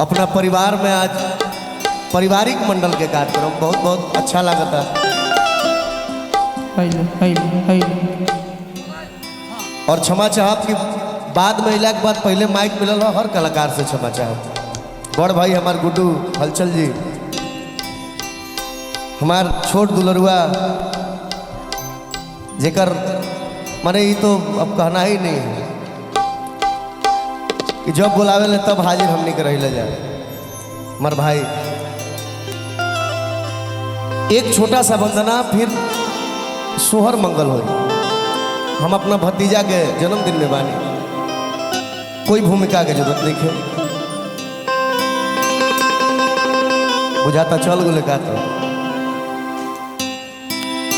अपना परिवार में आज पारिवारिक मंडल के कार्यक्रम बहुत बहुत अच्छा लगता। और क्षमा चाहब कि बाद में इला के बाद पहले माइक मिलल हो हर कलाकार से क्षमा चाहब। बड़ भाई हमार गुड्डू हलचल जी, हमार छोट दुलरुआ जेकर माने ये तो अब कहना ही नहीं है कि जब बुलावे ले तब हाजिर हमने के रही ले जाए। हमार भाई एक छोटा सा वंदना फिर सोहर मंगल हो। हम अपना भतीजा के जन्मदिन में बानी, कोई भूमिका के जरूरत नहीं है, बुझाता चल गुले का। तो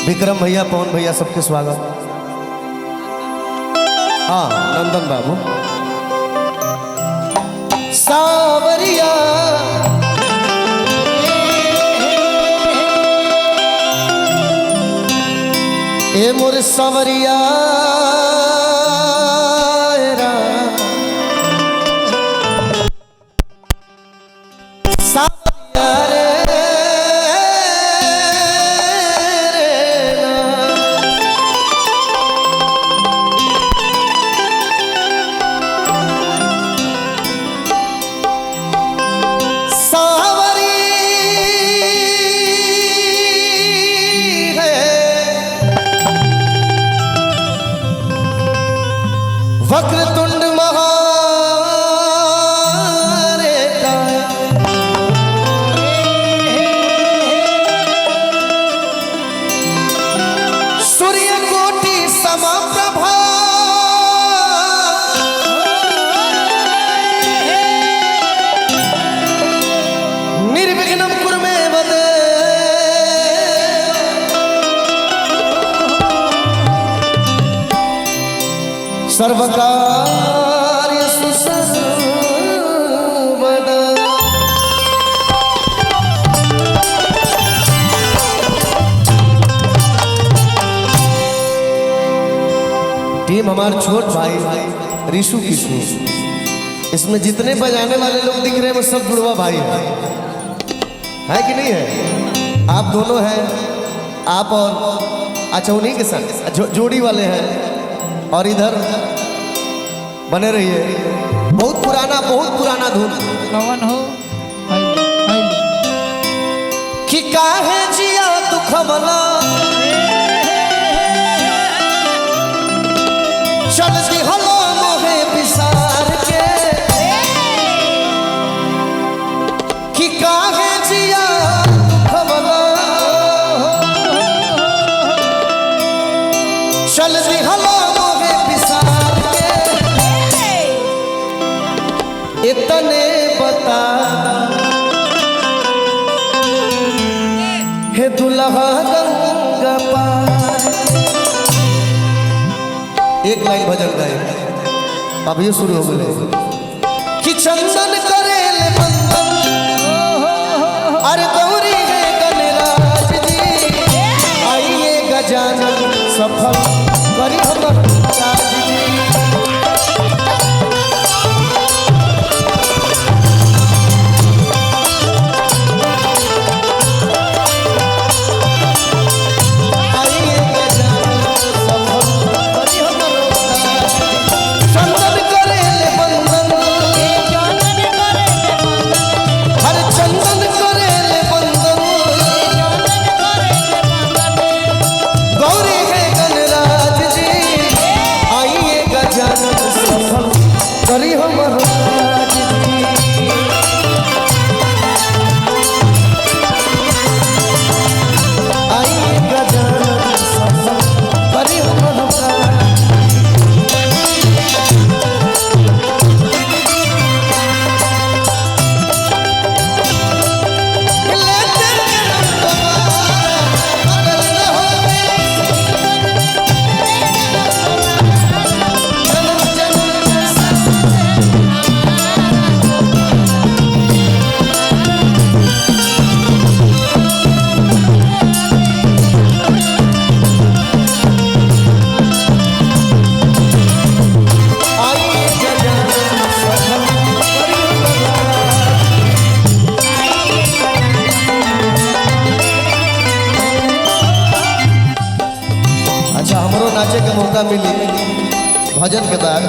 विक्रम भैया पवन भैया सबके स्वागत। हाँ नंदन बाबू सावरिया ए मोर सावरिया वक्रतुंड महारेता सूर्य कोटि समप्रभा निर्विघ्नं कुरु मे वदे सर्वकार्येषु सर्वदा। टीम हमारे छोट भाई ऋषु किशु, इसमें जितने बजाने वाले लोग दिख रहे हैं वो सब जुड़वा भाई है कि नहीं है? आप दोनों हैं, आप और अच्छा उन्हीं के साथ जोड़ी वाले हैं। और इधर बने रहिए, बहुत पुराना धुन कवन हो कि काहे जिया दुख मना चल दिहलो मोहे बिसार के कि काहे जिया दुख मना चल दिहलो इतने बता हे दुल्हा गंगा पार। एक लाइन भजन गाए, अब ये शुरू हो गए कि चंदन करेल बंदन अरे गौरी है गणराज जी आइए गजानन सफल करी हम राज जी। चंदन करेल बंदन मौका मिली भजन के बाद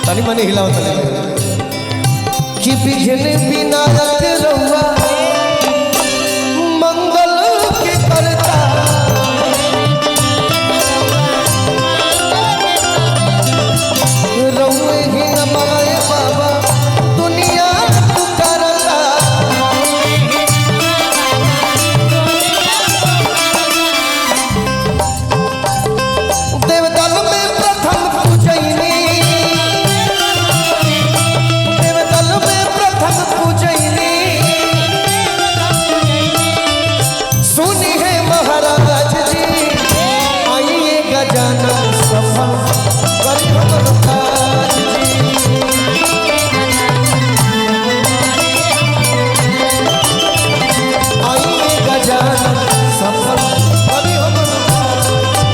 तनी मनी हिलाओ तनी कि बिघन विनायक रउआ मंगल के करता रउए ही नमाए बाबा दुनिया पुकारता देवदल में प्रथम पूजैनी देवदल में प्रथम पूजैनी सुनी है महाराज जी आइए गजानन सफल करी हमर काज जी आइए गजानन सफल करी हमर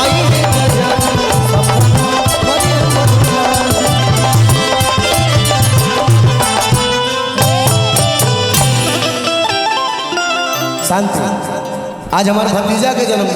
आइए गजानन सफल करी हमर काज शांति। आज हमारे भतीजा के जन्मदिन